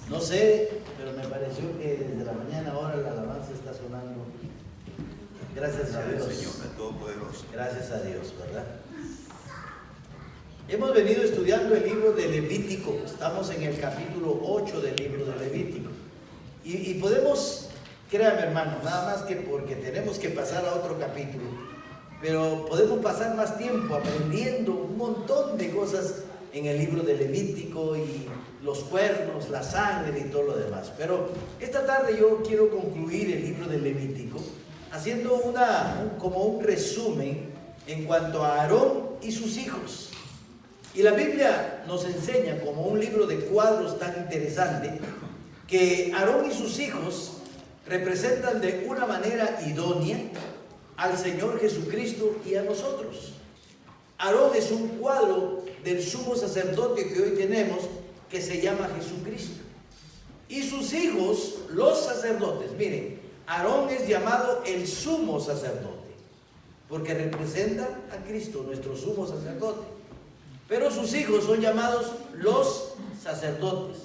No sé, pero me pareció que desde la mañana ahora la alabanza está sonando. Gracias a Dios. Señor, Todopoderoso. Gracias a Dios, ¿verdad? Hemos venido estudiando el libro de Levítico. Estamos en el capítulo 8 del libro de Levítico. Y podemos, créame hermano, nada más que porque tenemos que pasar a otro capítulo, pero podemos pasar más tiempo aprendiendo un montón de cosas en el libro de Levítico y los cuernos, la sangre y todo lo demás. Pero esta tarde yo quiero concluir el libro de Levítico haciendo como un resumen en cuanto a Aarón y sus hijos. Y la Biblia nos enseña, como un libro de cuadros tan interesante, que Aarón y sus hijos representan de una manera idónea al Señor Jesucristo y a nosotros. Aarón es un cuadro del sumo sacerdote que hoy tenemos, que se llama Jesucristo. Y sus hijos, los sacerdotes, miren, Aarón es llamado el sumo sacerdote, porque representa a Cristo, nuestro sumo sacerdote. Pero sus hijos son llamados los sacerdotes.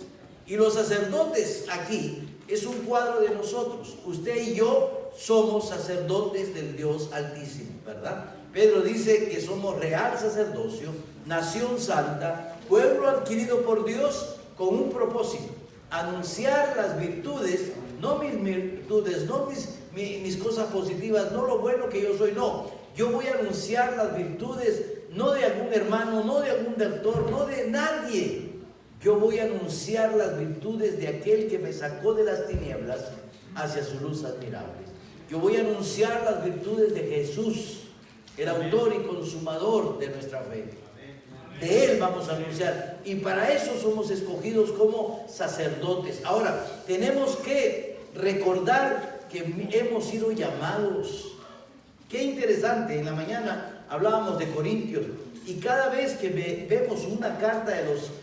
Y los sacerdotes aquí es un cuadro de nosotros. Usted y yo somos sacerdotes del Dios Altísimo, ¿verdad? Pedro dice que somos real sacerdocio, nación santa, pueblo adquirido por Dios con un propósito: anunciar las virtudes, no mis virtudes, no mis cosas positivas, no lo bueno que yo soy, no. Yo voy a anunciar las virtudes, no de algún hermano, no de algún doctor, no de nadie. Yo voy a anunciar las virtudes de aquel que me sacó de las tinieblas hacia su luz admirable. Yo voy a anunciar las virtudes de Jesús, el autor y consumador de nuestra fe. De Él vamos a anunciar. Y para eso somos escogidos como sacerdotes. Ahora, tenemos que recordar que hemos sido llamados. Qué interesante, en la mañana hablábamos de Corintios. Y cada vez que vemos una carta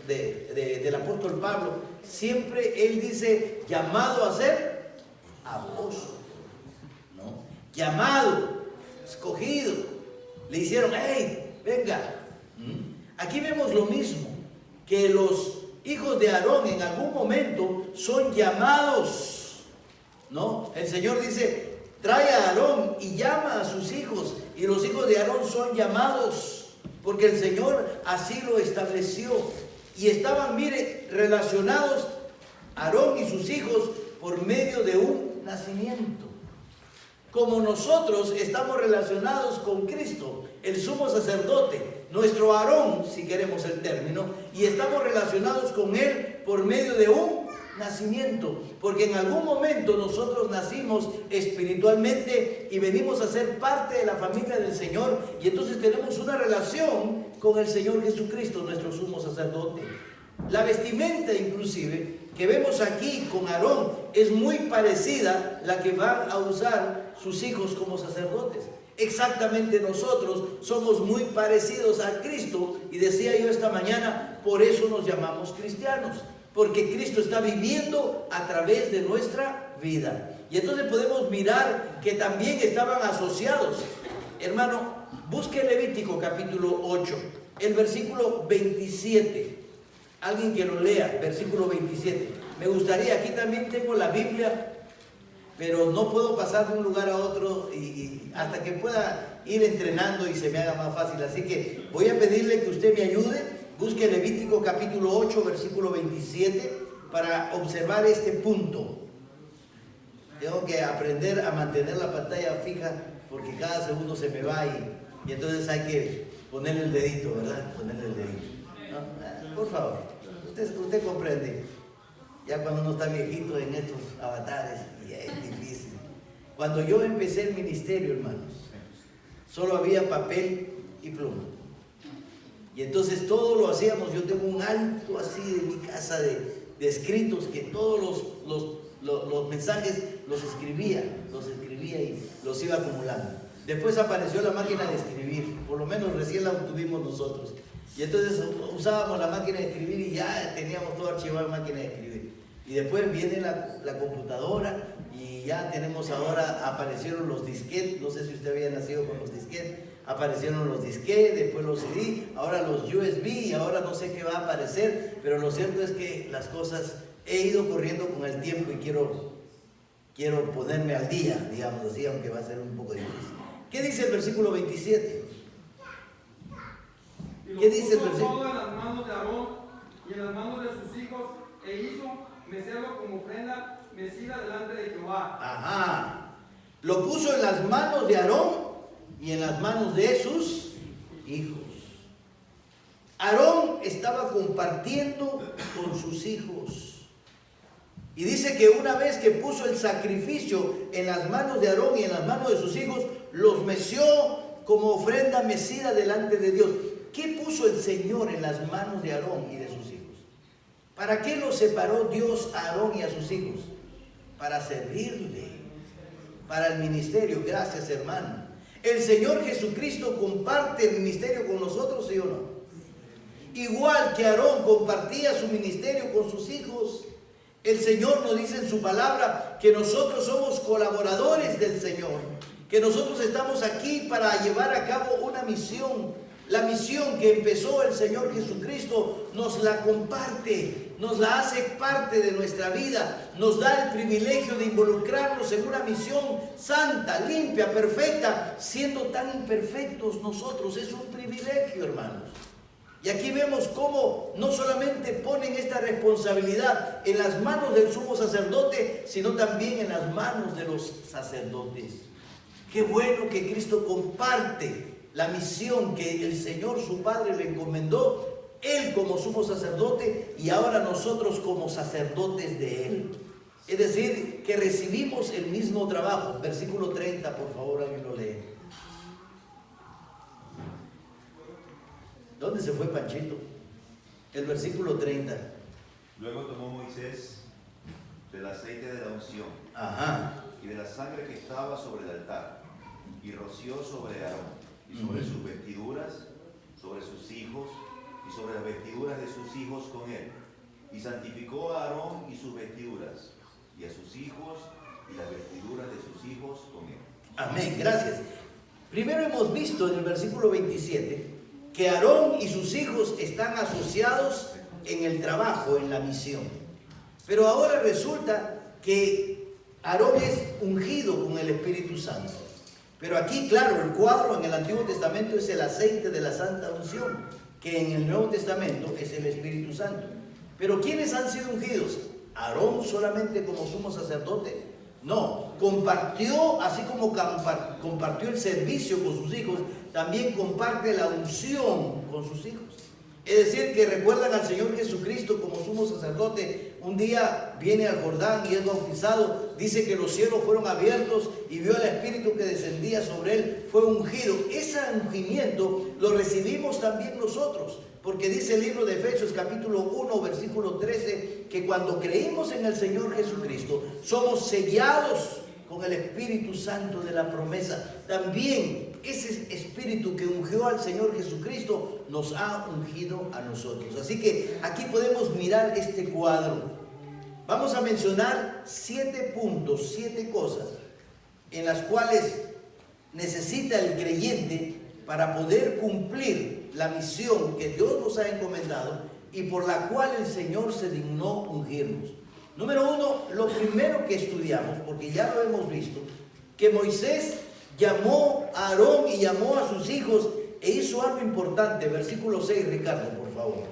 del apóstol Pablo, siempre él dice, llamado a ser apóstol, ¿no? Llamado, escogido. Le hicieron, hey, venga. Aquí vemos lo mismo, que los hijos de Aarón en algún momento son llamados, ¿no? El Señor dice, trae a Aarón y llama a sus hijos, y los hijos de Aarón son llamados, porque el Señor así lo estableció. Y estaban, mire, relacionados Aarón y sus hijos por medio de un nacimiento. Como nosotros estamos relacionados con Cristo, el sumo sacerdote, nuestro Aarón, si queremos el término, y estamos relacionados con Él por medio de un nacimiento, porque en algún momento nosotros nacimos espiritualmente y venimos a ser parte de la familia del Señor, y entonces tenemos una relación con el Señor Jesucristo, nuestro sumo sacerdote. La vestimenta inclusive que vemos aquí con Aarón es muy parecida a la que van a usar sus hijos como sacerdotes. Exactamente, nosotros somos muy parecidos a Cristo, y decía yo esta mañana, por eso nos llamamos cristianos, porque Cristo está viviendo a través de nuestra vida. Y entonces podemos mirar que también estaban asociados. Hermano, busque Levítico capítulo 8, el versículo 27. Alguien que lo lea, versículo 27. Me gustaría, aquí también tengo la Biblia, pero no puedo pasar de un lugar a otro y hasta que pueda ir entrenando y se me haga más fácil. Así que voy a pedirle que usted me ayude. Busque Levítico capítulo 8, versículo 27, para observar este punto. Tengo que aprender a mantener la pantalla fija, porque cada segundo se me va y entonces hay que ponerle el dedito, ¿verdad? Ponerle el dedito, ¿no? Por favor, usted comprende. Ya cuando uno está viejito en estos avatares, y es difícil. Cuando yo empecé el ministerio, hermanos, solo había papel y pluma. Y entonces todo lo hacíamos. Yo tengo un alto así de mi casa de escritos, que todos los mensajes los escribía y los iba acumulando. Después apareció la máquina de escribir, por lo menos recién la obtuvimos nosotros. Y entonces usábamos la máquina de escribir y ya teníamos todo archivado en máquina de escribir. Y después viene la computadora y ya tenemos ahora, aparecieron los disquetes. No sé si usted había nacido con los disquetes. Aparecieron los disquetes, después los CD, ahora los USB, y ahora no sé qué va a aparecer, pero lo cierto es que las cosas he ido corriendo con el tiempo y quiero ponerme al día, digamos así, aunque va a ser un poco difícil. ¿Qué dice el versículo 27? ¿Qué dice el versículo? Todo en las manos de Aarón y en las manos de sus hijos, e hizo mecerlo como ofrenda mecida delante de Jehová. Ajá. Lo puso en las manos de Aarón y en las manos de sus hijos. Aarón estaba compartiendo con sus hijos. Y dice que una vez que puso el sacrificio en las manos de Aarón y en las manos de sus hijos, los meció como ofrenda mecida delante de Dios. ¿Qué puso el Señor en las manos de Aarón y de sus hijos? ¿Para qué los separó Dios a Aarón y a sus hijos? Para servirle, para el ministerio. Gracias, hermano. ¿El Señor Jesucristo comparte el ministerio con nosotros, sí o no? Igual que Aarón compartía su ministerio con sus hijos, el Señor nos dice en su palabra que nosotros somos colaboradores del Señor, que nosotros estamos aquí para llevar a cabo una misión. La misión que empezó el Señor Jesucristo nos la comparte, nos la hace parte de nuestra vida, nos da el privilegio de involucrarnos en una misión santa, limpia, perfecta, siendo tan imperfectos nosotros. Es un privilegio, hermanos. Y aquí vemos cómo no solamente ponen esta responsabilidad en las manos del sumo sacerdote, sino también en las manos de los sacerdotes. Qué bueno que Cristo comparte la misión que el Señor su Padre le encomendó, Él como sumo sacerdote y ahora nosotros como sacerdotes de Él. Es decir, que recibimos el mismo trabajo. Versículo 30, por favor, alguien lo lee. ¿Dónde se fue Panchito? El versículo 30. Luego tomó Moisés del aceite de la unción, Ajá, y de la sangre que estaba sobre el altar, y roció sobre Aarón, y sobre sus vestiduras, sobre sus hijos, y sobre las vestiduras de sus hijos con él. Y santificó a Aarón y sus vestiduras, y a sus hijos, y las vestiduras de sus hijos con él. amén, gracias. Primero hemos visto en el versículo 27 que Aarón y sus hijos están asociados en el trabajo, en la misión. Pero ahora resulta que Aarón es ungido con el Espíritu Santo. Pero aquí, claro, el cuadro en el Antiguo Testamento es el aceite de la santa unción, que en el Nuevo Testamento es el Espíritu Santo. Pero ¿quiénes han sido ungidos? ¿Aarón solamente como sumo sacerdote? No, compartió, así como compartió el servicio con sus hijos, también comparte la unción con sus hijos. Es decir, que recuerdan al Señor Jesucristo como sumo sacerdote. Un día viene al Jordán y es bautizado. Dice que los cielos fueron abiertos y vio al Espíritu que descendía sobre él. Fue ungido. Ese ungimiento lo recibimos también nosotros. Porque dice el libro de Efesios capítulo 1 versículo 13 que cuando creímos en el Señor Jesucristo somos sellados con el Espíritu Santo de la promesa. También ese Espíritu que ungió al Señor Jesucristo nos ha ungido a nosotros. Así que aquí podemos mirar este cuadro. Vamos a mencionar 7 puntos, 7 cosas en las cuales necesita el creyente para poder cumplir la misión que Dios nos ha encomendado y por la cual el Señor se dignó ungirnos. Número 1, lo primero que estudiamos, porque ya lo hemos visto, que Moisés llamó a Aarón y llamó a sus hijos e hizo algo importante. Versículo 6, Ricardo, por favor.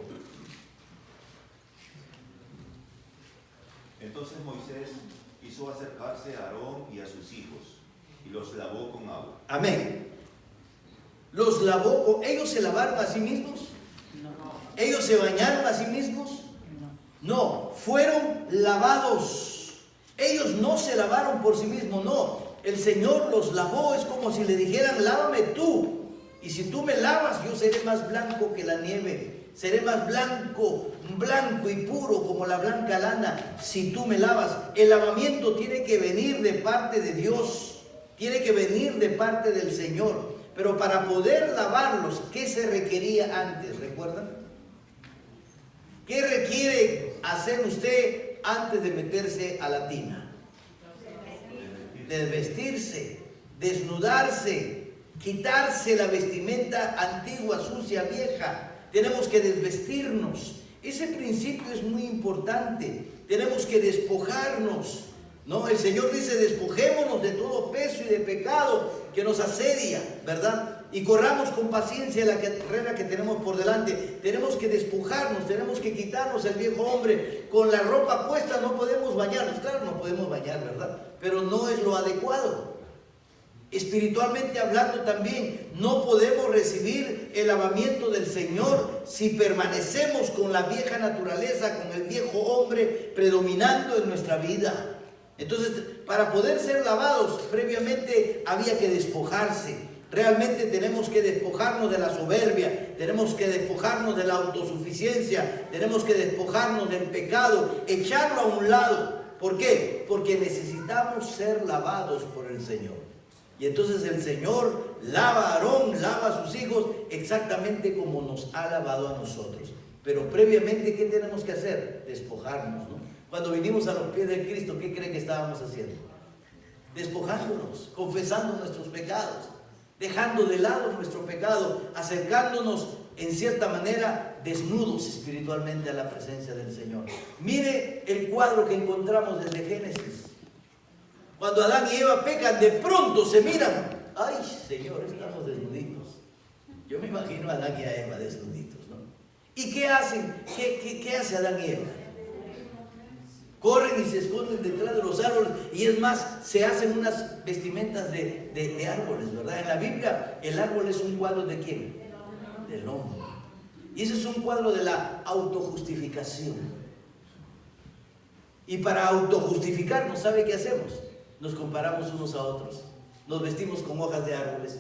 Entonces Moisés hizo acercarse a Aarón y a sus hijos, y los lavó con agua. Amén. Los lavó, ¿ellos se lavaron a sí mismos? No. ¿Ellos se bañaron a sí mismos? No, fueron lavados. Ellos no se lavaron por sí mismos, no. El Señor los lavó, es como si le dijeran, lávame tú. Y si tú me lavas, yo seré más blanco que la nieve. Seré más blanco, blanco y puro como la blanca lana, si tú me lavas. El lavamiento tiene que venir de parte de Dios. Tiene que venir de parte del Señor. Pero para poder lavarlos, ¿qué se requería antes? ¿Recuerdan? ¿Qué requiere hacer usted antes de meterse a la tina? Desvestirse, desnudarse, quitarse la vestimenta antigua, sucia, vieja. Tenemos que desvestirnos. Ese principio es muy importante. tenemos que despojarnos, ¿no? El Señor dice, despojémonos de todo peso y de pecado que nos asedia, ¿verdad? Y corramos con paciencia la carrera que tenemos por delante. Tenemos que despojarnos, tenemos que quitarnos el viejo hombre. Con la ropa puesta no podemos bañarnos. Claro, no podemos bañar, ¿verdad? Pero no es lo adecuado. Espiritualmente hablando también, no podemos recibir el lavamiento del Señor si permanecemos con la vieja naturaleza, con el viejo hombre predominando en nuestra vida. Entonces, para poder ser lavados, previamente había que despojarse. Realmente tenemos que despojarnos de la soberbia, tenemos que despojarnos de la autosuficiencia, tenemos que despojarnos del pecado, echarlo a un lado. ¿Por qué? Porque necesitamos ser lavados por el Señor. Y entonces el Señor lava a Aarón, lava a sus hijos exactamente como nos ha lavado a nosotros. Pero previamente, ¿qué tenemos que hacer? Despojarnos, ¿no? Cuando vinimos a los pies de Cristo, ¿qué creen que estábamos haciendo? Despojándonos, confesando nuestros pecados, dejando de lado nuestro pecado, acercándonos en cierta manera desnudos espiritualmente a la presencia del Señor. Mire el cuadro que encontramos desde Génesis. Cuando Adán y Eva pecan, de pronto se miran. Ay, Señor, estamos desnuditos. Yo me imagino a Adán y a Eva desnuditos, ¿no? ¿Y qué hacen? ¿Qué hace Adán y Eva? Corren y se esconden detrás de los árboles, y es más, se hacen unas vestimentas de árboles, ¿verdad? En la Biblia, el árbol es un cuadro ¿de quién? Del hombre. Y ese es un cuadro de la autojustificación. Y para autojustificarnos, ¿sabe qué hacemos? Nos comparamos unos a otros, nos vestimos con hojas de árboles,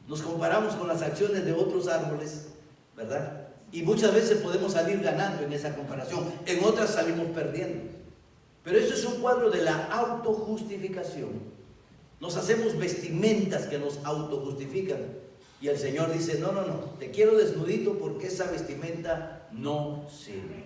nos comparamos con las acciones de otros árboles, ¿verdad? Y muchas veces podemos salir ganando en esa comparación, en otras salimos perdiendo. Pero eso es un cuadro de la autojustificación. Nos hacemos vestimentas que nos autojustifican. Y el Señor dice, no, te quiero desnudito porque esa vestimenta no sirve.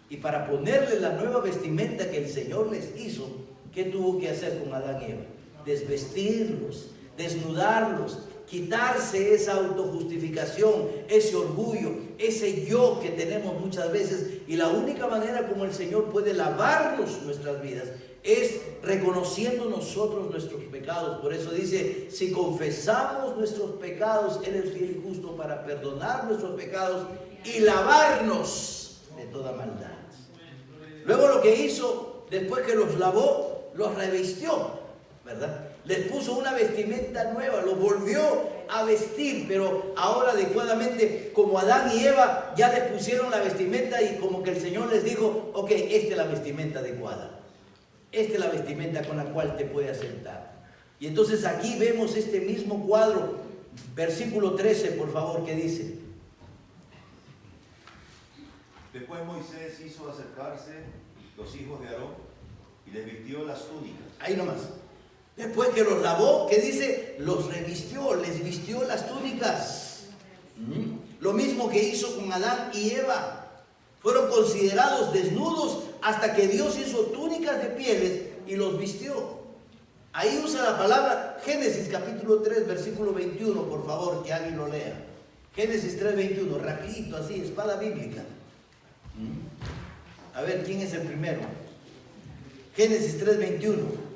Y para ponerle la nueva vestimenta que el Señor les hizo, ¿qué tuvo que hacer con Adán y Eva? Desvestirlos, desnudarlos, quitarse esa autojustificación, ese orgullo, ese yo que tenemos muchas veces. Y la única manera como el Señor puede lavarnos nuestras vidas es reconociendo nosotros nuestros pecados. Por eso dice, si confesamos nuestros pecados, Él es fiel y justo para perdonar nuestros pecados y lavarnos de toda maldad. Luego lo que hizo, después que los lavó, los revistió, ¿verdad? Les puso una vestimenta nueva, los volvió a vestir, pero ahora adecuadamente, como Adán y Eva ya les pusieron la vestimenta, y como que el Señor les dijo, ok, esta es la vestimenta adecuada, esta es la vestimenta con la cual te puede aceptar. Y entonces aquí vemos este mismo cuadro, versículo 13, por favor, que dice. Después Moisés hizo acercarse los hijos de Aarón y les vistió las túnicas. Ahí nomás. Después que los lavó, ¿qué dice? Los revistió, les vistió las túnicas. Lo mismo que hizo con Adán y Eva. Fueron considerados desnudos hasta que Dios hizo túnicas de pieles y los vistió. Ahí usa la palabra Génesis capítulo 3, versículo 21, por favor, que alguien lo lea. Génesis 3, 21, rapidito, así, espada bíblica. A ver, ¿quién es el primero? Génesis 3, 21.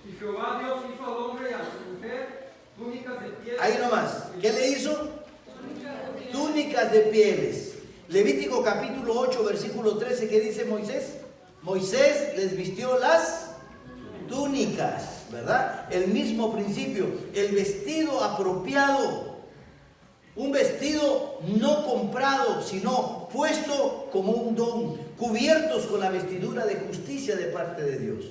Y Jehová Dios hizo al hombre y a su mujer túnicas de pieles. Ahí nomás. ¿Qué le hizo? Túnicas de pieles. Levítico capítulo 8, versículo 13, ¿qué dice Moisés? Moisés les vistió las túnicas, ¿verdad? El mismo principio, el vestido apropiado. Un vestido no comprado, sino puesto como un don, cubiertos con la vestidura de justicia de parte de Dios.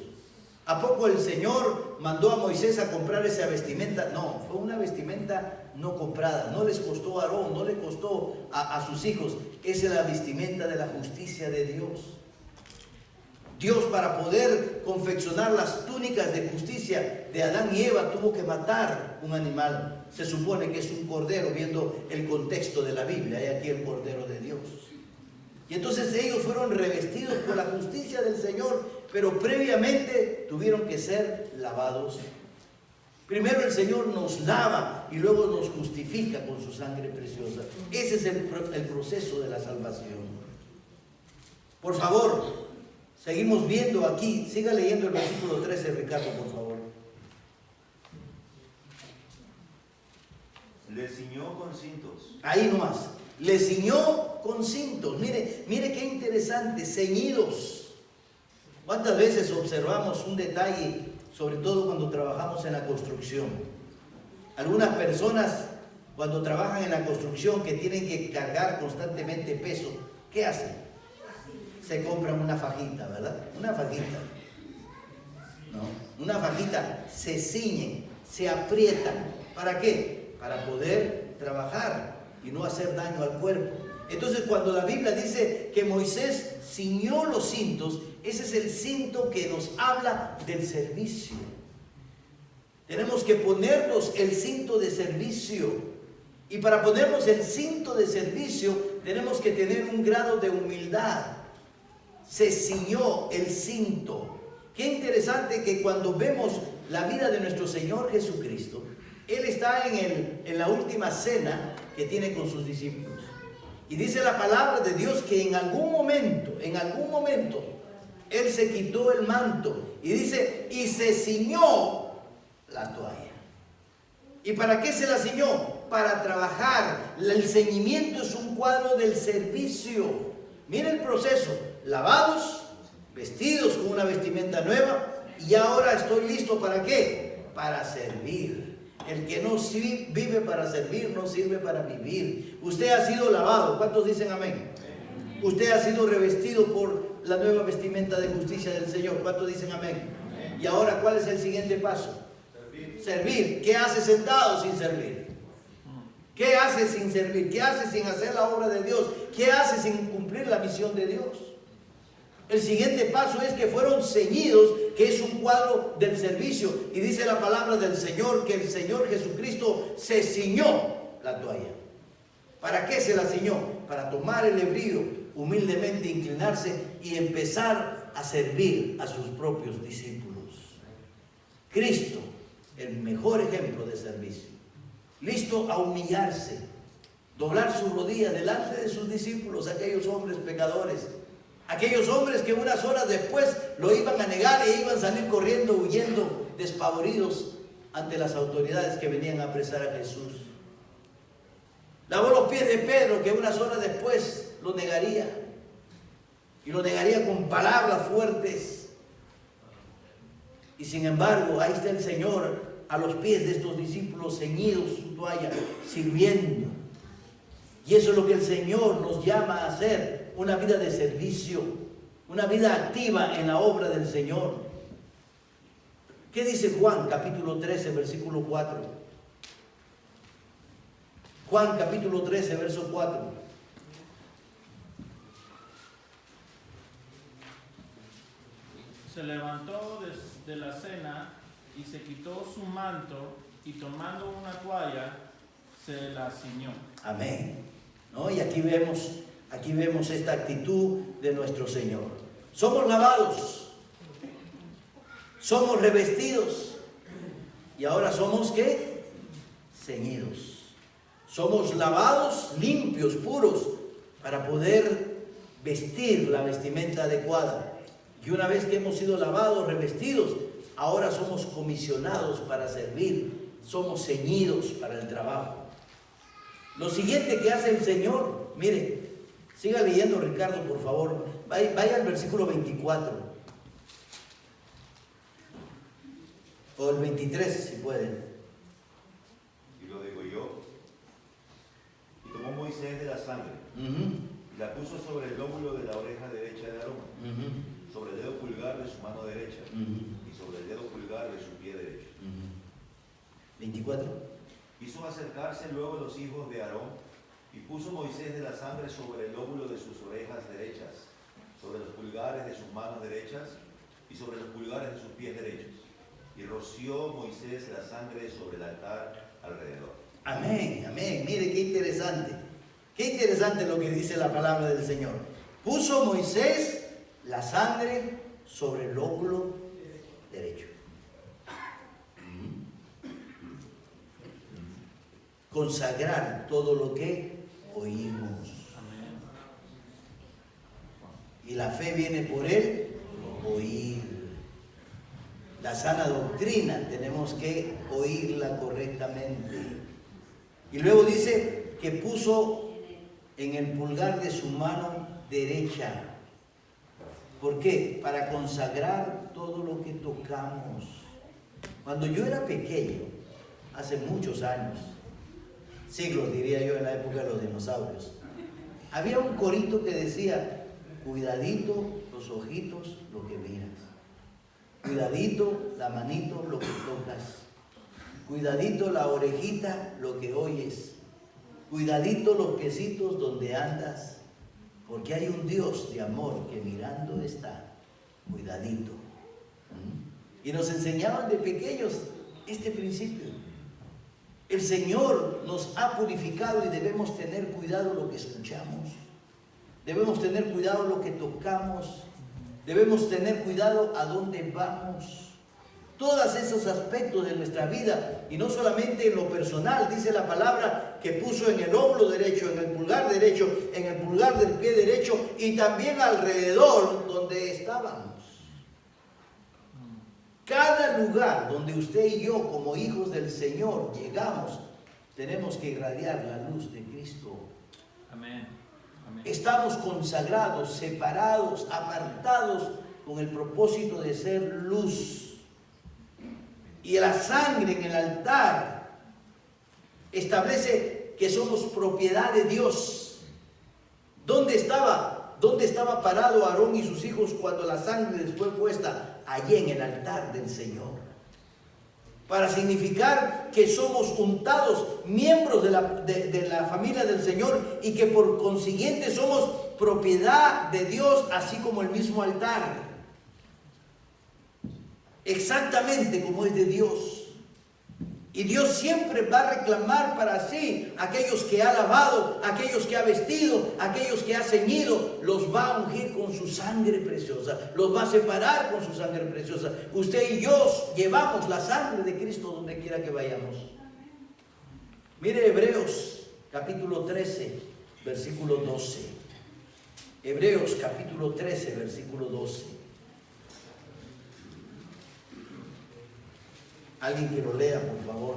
¿A poco el Señor mandó a Moisés a comprar esa vestimenta? No, fue una vestimenta no comprada. No les costó a Aarón, no le costó a sus hijos. Esa es la vestimenta de la justicia de Dios. Dios, para poder confeccionar las túnicas de justicia de Adán y Eva, tuvo que matar un animal. Se supone que es un cordero, viendo el contexto de la Biblia. Hay aquí el cordero de Dios. Y entonces ellos fueron revestidos por la justicia del Señor, pero previamente tuvieron que ser lavados. Primero el Señor nos lava y luego nos justifica con su sangre preciosa. Ese es el proceso de la salvación. Por favor, Seguimos viendo aquí, siga leyendo el versículo 13, Ricardo, por favor. Le ciñó con cintos. Ahí nomás. Le ciñó con cintos. Mire qué interesante, ceñidos. ¿Cuántas veces observamos un detalle, sobre todo cuando trabajamos en la construcción? Algunas personas, cuando trabajan en la construcción, que tienen que cargar constantemente peso, ¿qué hacen? Se compran una fajita, ¿verdad? Una fajita. ¿No? Una fajita, se ciñen, se aprietan. ¿Para qué? Para poder trabajar y no hacer daño al cuerpo. Entonces, cuando la Biblia dice que Moisés ciñó los cintos, ese es el cinto que nos habla del servicio. Tenemos que ponernos el cinto de servicio. Y para ponernos el cinto de servicio, tenemos que tener un grado de humildad. Se ciñó el cinto. Qué interesante que cuando vemos la vida de nuestro Señor Jesucristo, Él está en la última cena que tiene con sus discípulos. Y dice la palabra de Dios que en algún momento, Él se quitó el manto. Y dice, y se ciñó la toalla. ¿Y para qué se la ciñó? Para trabajar. El ceñimiento es un cuadro del servicio. Mira el proceso. Lavados, vestidos con una vestimenta nueva. Y ahora estoy listo, ¿para qué? Para servir. El que no vive para servir, no sirve para vivir. Usted ha sido lavado. ¿Cuántos dicen amén? Usted ha sido revestido por la nueva vestimenta de justicia del Señor. ¿Cuántos dicen amén? Y ahora, ¿cuál es el siguiente paso? Servir. ¿Qué hace sentado sin servir? ¿Qué hace sin servir? ¿Qué hace sin hacer la obra de Dios? ¿Qué hace sin cumplir la misión de Dios? El siguiente paso es que fueron ceñidos, que es un cuadro del servicio. Y dice la palabra del Señor que el Señor Jesucristo se ciñó la toalla. ¿Para qué se la ciñó? Para tomar el hebrío, humildemente inclinarse y empezar a servir a sus propios discípulos. Cristo, el mejor ejemplo de servicio. Listo a humillarse, doblar su rodilla delante de sus discípulos, aquellos hombres pecadores. Aquellos hombres que unas horas después lo iban a negar e iban a salir corriendo, huyendo, despavoridos ante las autoridades que venían a apresar a Jesús. Lavó los pies de Pedro, que unas horas después lo negaría. Y lo negaría con palabras fuertes. Y sin embargo, ahí está el Señor a los pies de estos discípulos, ceñidos su toalla, sirviendo. Y eso es lo que el Señor nos llama a hacer. Una vida de servicio, una vida activa en la obra del Señor. ¿Qué dice Juan capítulo 13, versículo 4? Juan capítulo 13, verso 4. Se levantó de la cena y se quitó su manto y tomando una toalla se la ciñó. Amén. ¿No? Y aquí vemos esta actitud de nuestro Señor. Somos lavados, somos revestidos y ahora somos ¿qué? Ceñidos. Somos lavados, limpios, puros, para poder vestir la vestimenta adecuada. Y una vez que hemos sido lavados, revestidos, ahora somos comisionados para servir, somos ceñidos para el trabajo. Lo siguiente que hace el Señor, mire, siga leyendo, Ricardo, por favor. Vaya al versículo 24. O el 23, si pueden. Y lo degolló. Y tomó Moisés de la sangre. Y la puso sobre el lóbulo de la oreja derecha de Aarón. Sobre el dedo pulgar de su mano derecha. Y sobre el dedo pulgar de su pie derecho. 24. Hizo acercarse luego los hijos de Aarón. Y puso Moisés de la sangre sobre el lóbulo de sus orejas derechas, sobre los pulgares de sus manos derechas y sobre los pulgares de sus pies derechos. Y roció Moisés la sangre sobre el altar alrededor. Amén, amén. Mire qué interesante. Qué interesante lo que dice la palabra del Señor. Puso Moisés la sangre sobre el lóbulo derecho. Consagrar todo lo que oímos. Y la fe viene por el oír. La sana doctrina tenemos que oírla correctamente. Y luego dice que puso en el pulgar de su mano derecha. ¿Por qué? Para consagrar todo lo que tocamos. Cuando yo era pequeño, hace muchos años, siglos diría yo, en la época de los dinosaurios, había un corito que decía: cuidadito los ojitos, lo que miras. Cuidadito la manito, lo que tocas. Cuidadito la orejita, lo que oyes. Cuidadito los piecitos donde andas. Porque hay un Dios de amor que mirando está. Cuidadito. Y nos enseñaban de pequeños este principio. El Señor nos ha purificado y debemos tener cuidado lo que escuchamos. Debemos tener cuidado lo que tocamos. Debemos tener cuidado a dónde vamos. Todos esos aspectos de nuestra vida, y no solamente en lo personal, dice la palabra que puso en el hombro derecho, en el pulgar derecho, en el pulgar del pie derecho y también alrededor donde estábamos. Cada lugar donde usted y yo, como hijos del Señor, llegamos, tenemos que irradiar la luz de Cristo. Amén. Amén. Estamos consagrados, separados, apartados con el propósito de ser luz. Y la sangre en el altar establece que somos propiedad de Dios. ¿Dónde estaba parado Aarón y sus hijos cuando la sangre les fue puesta? Allí en el altar del Señor. Para significar que somos untados, miembros de la familia del Señor, y que por consiguiente somos propiedad de Dios, así como el mismo altar. Exactamente como es de Dios. Y Dios siempre va a reclamar para sí aquellos que ha lavado, aquellos que ha vestido, aquellos que ha ceñido, los va a ungir con su sangre preciosa, los va a separar con su sangre preciosa. Usted y yo llevamos la sangre de Cristo donde quiera que vayamos. Mire Hebreos capítulo 13, versículo 12. Hebreos capítulo 13, versículo 12. Alguien que lo lea, por favor.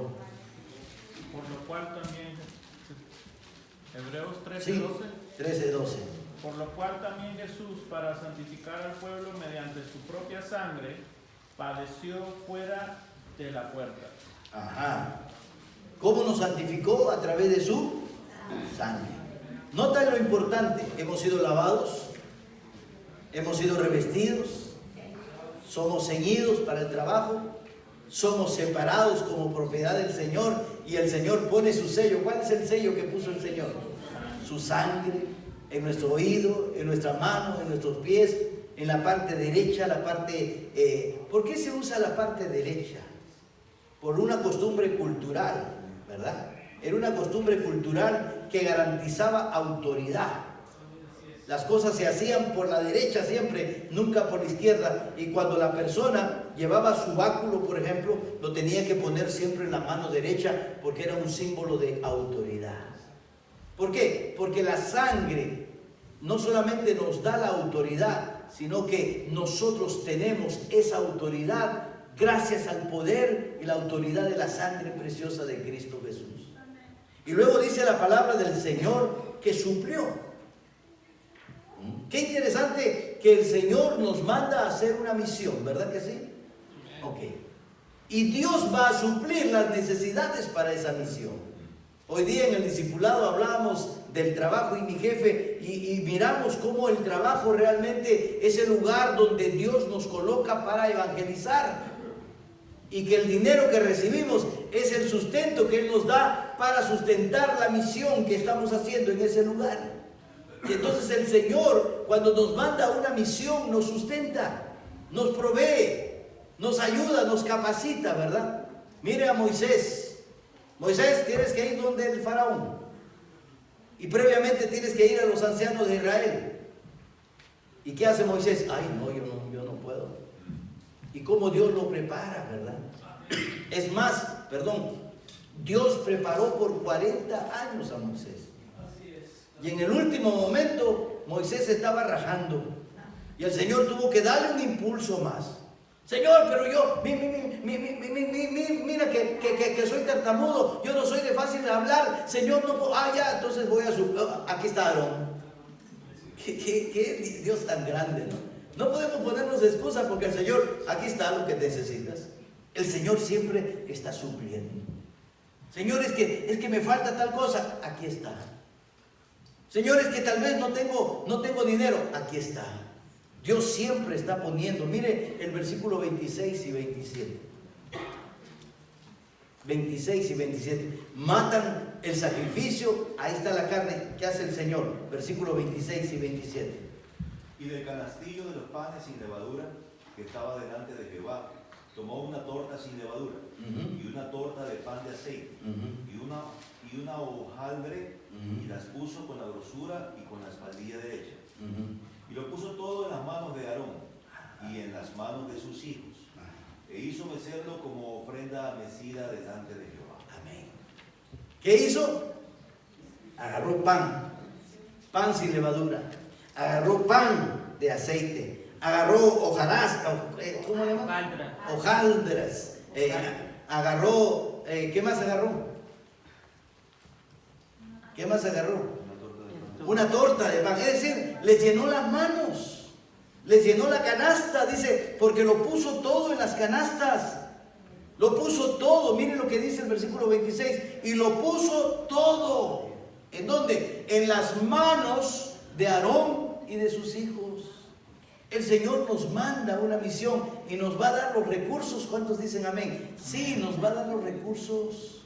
Por lo cual también, Hebreos 13:12. Sí, 13:12. Por lo cual también Jesús, para santificar al pueblo mediante su propia sangre, padeció fuera de la puerta. Ajá. ¿Cómo nos santificó? A través de su sangre. Nota lo importante: hemos sido lavados, hemos sido revestidos, somos ceñidos para el trabajo, somos separados como propiedad del Señor, y el Señor pone su sello. ¿Cuál es el sello que puso el Señor? Su sangre en nuestro oído, en nuestra mano, en nuestros pies, en la parte derecha, ¿por qué se usa la parte derecha? Por una costumbre cultural, ¿verdad? Era una costumbre cultural que garantizaba autoridad. Las cosas se hacían por la derecha siempre, nunca por la izquierda. Y cuando la persona llevaba su báculo, por ejemplo, lo tenía que poner siempre en la mano derecha, porque era un símbolo de autoridad. ¿Por qué? Porque la sangre no solamente nos da la autoridad, sino que nosotros tenemos esa autoridad gracias al poder y la autoridad de la sangre preciosa de Cristo Jesús. Y luego dice la palabra del Señor que suplió. Qué interesante que el Señor nos manda a hacer una misión, ¿verdad que sí? Ok. Y Dios va a suplir las necesidades para esa misión. Hoy día en el discipulado hablábamos del trabajo y mi jefe y miramos cómo el trabajo realmente es el lugar donde Dios nos coloca para evangelizar. Y que el dinero que recibimos es el sustento que Él nos da para sustentar la misión que estamos haciendo en ese lugar. Y entonces el Señor, cuando nos manda una misión, nos sustenta, nos provee, nos ayuda, nos capacita, ¿verdad? Mire a Moisés. Moisés, tienes que ir donde el faraón. Y previamente tienes que ir a los ancianos de Israel. ¿Y qué hace Moisés? Ay, no, yo no puedo. Y cómo Dios lo prepara, ¿verdad? Es más, Dios preparó por 40 años a Moisés. Y en el último momento Moisés estaba rajando. Y el Señor tuvo que darle un impulso más. Señor, pero yo, mira que soy tartamudo, yo no soy de fácil de hablar. Señor, no puedo, ya, entonces voy a su... Aquí está Aarón. ¿Qué Dios tan grande, ¿no? No podemos ponernos excusa porque el Señor, aquí está lo que necesitas. El Señor siempre está supliendo. Señor, es que me falta tal cosa, aquí está. Señor, es que tal vez no tengo dinero, aquí está. Dios siempre está poniendo. Mire el versículo 26 y 27. 26 y 27. Matan el sacrificio, ahí está la carne. ¿Qué hace el Señor? Versículo 26 y 27. Y del canastillo de los panes sin levadura que estaba delante de Jehová, tomó una torta sin levadura y una torta de pan de aceite y una hojaldre y las puso con la grosura y con la espaldilla derecha. Y lo puso todo en las manos de Aarón y en las manos de sus hijos. E hizo mecerlo como ofrenda mecida delante de Jehová. Amén. ¿Qué hizo? Agarró pan sin levadura. Agarró pan de aceite. Agarró hojarasca, ¿cómo le llaman? Hojaldras. Agarró, ¿qué más agarró? ¿Qué más agarró? Una torta de pan. Es decir, les llenó las manos, les llenó la canasta, dice, porque lo puso todo en las canastas. Lo puso todo. Miren lo que dice el versículo 26. Y lo puso todo. ¿En dónde? En las manos de Aarón y de sus hijos. El Señor nos manda una misión y nos va a dar los recursos. ¿Cuántos dicen amén? Sí, nos va a dar los recursos.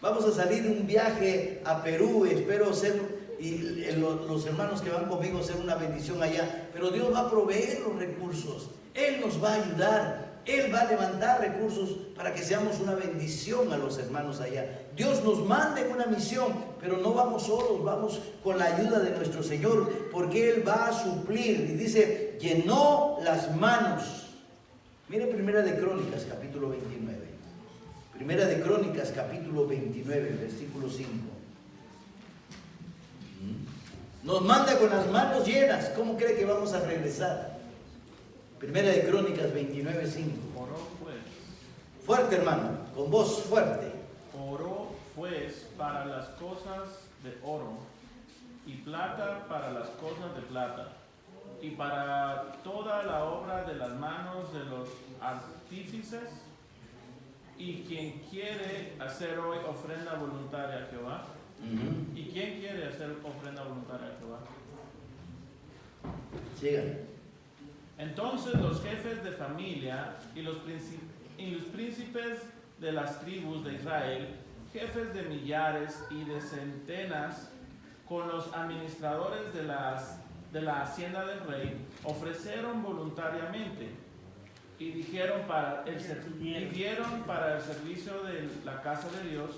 Vamos a salir de un viaje a Perú. Espero ser, y los hermanos que van conmigo, ser una bendición allá. Pero Dios va a proveer los recursos. Él nos va a ayudar. Él va a levantar recursos para que seamos una bendición a los hermanos allá. Dios nos manda en una misión, pero no vamos solos, vamos con la ayuda de nuestro Señor, porque Él va a suplir. Y dice, llenó las manos. Mire Primera de Crónicas, capítulo 29. Primera de Crónicas, capítulo 29, versículo 5. Nos manda con las manos llenas. ¿Cómo cree que vamos a regresar? Primera de Crónicas 29, 5. Oró pues. Fuerte, hermano, con voz fuerte. Oró pues para las cosas de oro, y plata para las cosas de plata, y para toda la obra de las manos de los artífices. Y quien quiere hacer hoy ofrenda voluntaria a Jehová. ¿Y quién quiere hacer ofrenda voluntaria a Jehová? Sigan. Entonces los jefes de familia y los príncipes de las tribus de Israel, jefes de millares y de centenas, con los administradores de la hacienda del rey, ofrecieron voluntariamente y dieron para el servicio de la casa de Dios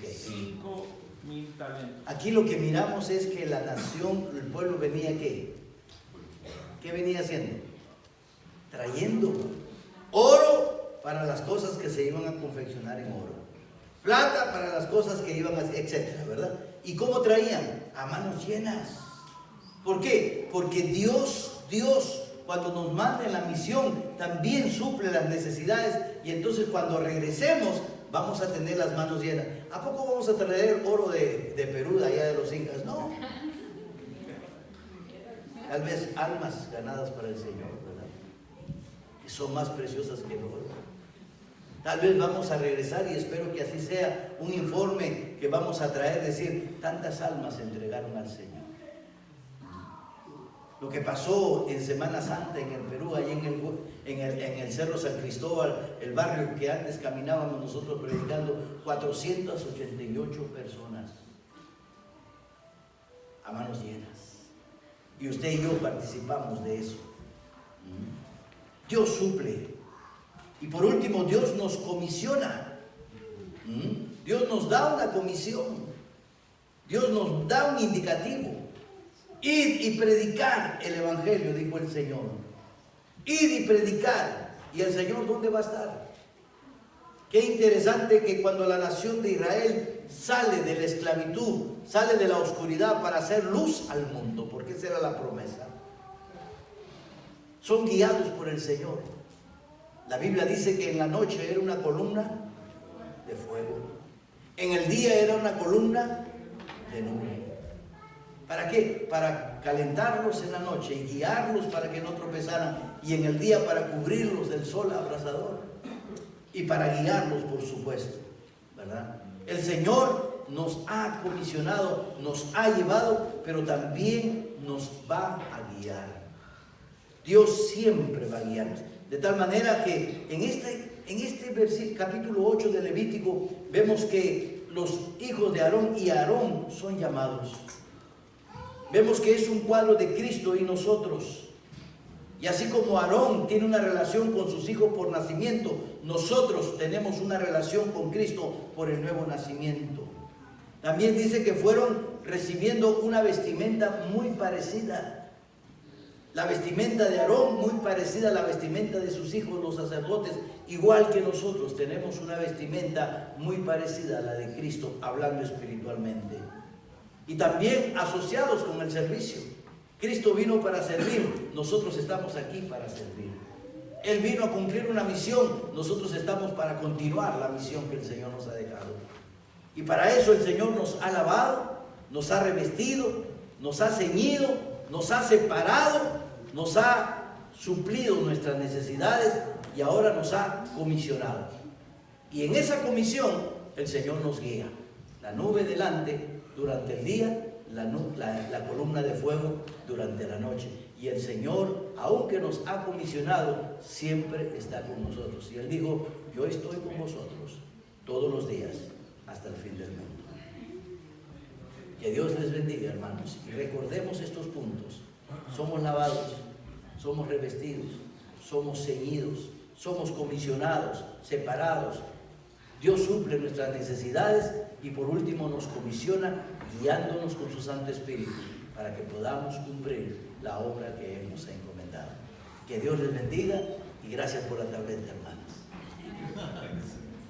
5,000 talentos. Aquí lo que miramos es que la nación, el pueblo venía ¿qué venía haciendo? Trayendo oro para las cosas que se iban a confeccionar en oro, plata para las cosas que iban a, etcétera, ¿verdad? ¿Y cómo traían? A manos llenas. ¿Por qué? Porque Dios, cuando nos manda en la misión, también suple las necesidades, y entonces cuando regresemos vamos a tener las manos llenas. ¿A poco vamos a traer oro de Perú, de allá de los Incas? No. Tal vez almas ganadas para el Señor, ¿verdad? Que son más preciosas que el oro. Tal vez vamos a regresar, y espero que así sea, un informe que vamos a traer, decir, tantas almas se entregaron al Señor. Lo que pasó en Semana Santa en el Perú, allí en el Cerro San Cristóbal, el barrio que antes caminábamos nosotros predicando, 488 personas a manos llenas. Y usted y yo participamos de eso. Dios suple. Y por último, Dios nos comisiona. Dios nos da una comisión. Dios nos da un indicativo. Id y predicar el Evangelio, dijo el Señor. Id y predicar. ¿Y el Señor dónde va a estar? Qué interesante que cuando la nación de Israel sale de la esclavitud, sale de la oscuridad para hacer luz al mundo, porque esa era la promesa. son guiados por el Señor. La Biblia dice que en la noche era una columna de fuego, en el día era una columna de nube. ¿Para qué? Para calentarlos en la noche y guiarlos para que no tropezaran, y en el día para cubrirlos del sol abrasador y para guiarlos, por supuesto, ¿verdad? El Señor nos ha comisionado, nos ha llevado, pero también nos va a guiar. Dios siempre va a guiarnos. De tal manera que en este capítulo 8 de Levítico vemos que los hijos de Aarón y Aarón son llamados. Vemos que es un cuadro de Cristo y nosotros. Y así como Aarón tiene una relación con sus hijos por nacimiento, nosotros tenemos una relación con Cristo por el nuevo nacimiento. También dice que fueron recibiendo una vestimenta muy parecida. La vestimenta de Aarón muy parecida a la vestimenta de sus hijos, los sacerdotes, igual que nosotros tenemos una vestimenta muy parecida a la de Cristo, hablando espiritualmente. Y también asociados con el servicio. Cristo vino para servir, nosotros estamos aquí para servir. Él vino a cumplir una misión, nosotros estamos para continuar la misión que el Señor nos ha dejado. Y para eso el Señor nos ha lavado, nos ha revestido, nos ha ceñido, nos ha separado, nos ha suplido nuestras necesidades y ahora nos ha comisionado. Y en esa comisión el Señor nos guía. La nube delante durante el día, la columna de fuego durante la noche. Y el Señor, aunque nos ha comisionado, siempre está con nosotros. Y Él dijo, yo estoy con vosotros todos los días hasta el fin del mundo. Que Dios les bendiga, hermanos. Y recordemos estos puntos. Somos lavados, somos revestidos, somos ceñidos, somos comisionados, separados. Dios suple nuestras necesidades y por último nos comisiona guiándonos con su Santo Espíritu para que podamos cumplir la obra que Él nos ha encomendado. Que Dios les bendiga y gracias por la tableta, hermanos.